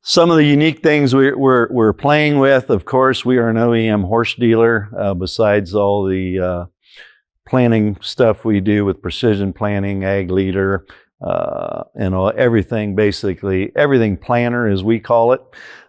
Some of the unique things we're playing with, of course, we are an OEM Horsch dealer. Besides all the planning stuff we do with precision planning, ag leader, and everything, basically everything planner as we call it.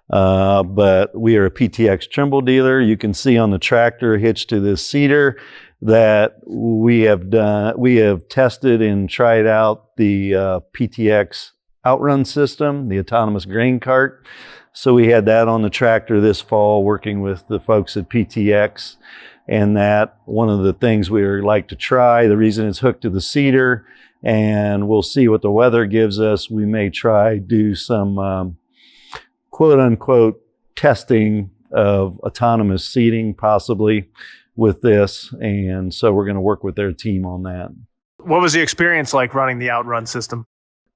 But we are a PTx Trimble dealer. You can see on the tractor hitched to this seeder that we have tested and tried out the PTx OutRun system, the autonomous grain cart. So we had that on the tractor this fall working with the folks at PTx. And that one of the things we like to try, the reason it's hooked to the seeder, and we'll see what the weather gives us. We may do some quote unquote testing of autonomous seeding possibly with this. And so we're going to work with their team on that. What was the experience like running the OutRun system?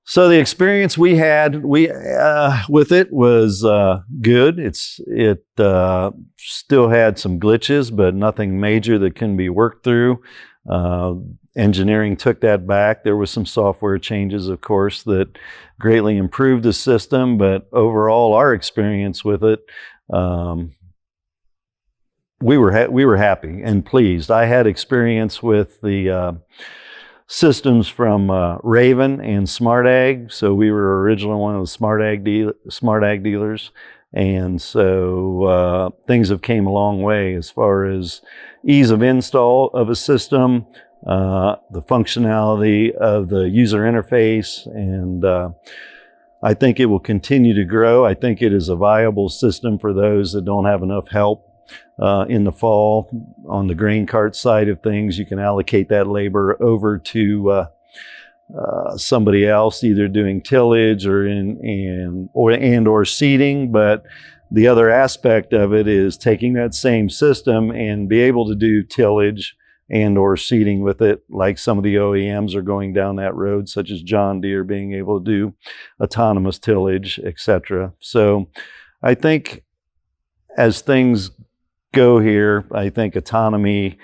So the experience we had with it was good. It still had some glitches, but nothing major that can be worked through. Engineering took that back. There was some software changes, of course, that greatly improved the system, but overall, our experience with it, we were happy and pleased. I had experience with the systems from Raven and Smart Ag. So we were originally one of the Smart Ag dealers. And so things have came a long way as far as ease of install of a system, the functionality of the user interface, and I think it will continue to grow. I think it is a viable system for those that don't have enough help in the fall. On the grain cart side of things, you can allocate that labor over to somebody else, either doing tillage or seeding. But the other aspect of it is taking that same system and be able to do tillage and or seeding with it, like some of the OEMs are going down that road, such as John Deere being able to do autonomous tillage, etc. So I think as things go here, I think autonomy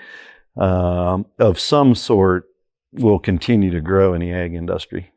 of some sort will continue to grow in the ag industry.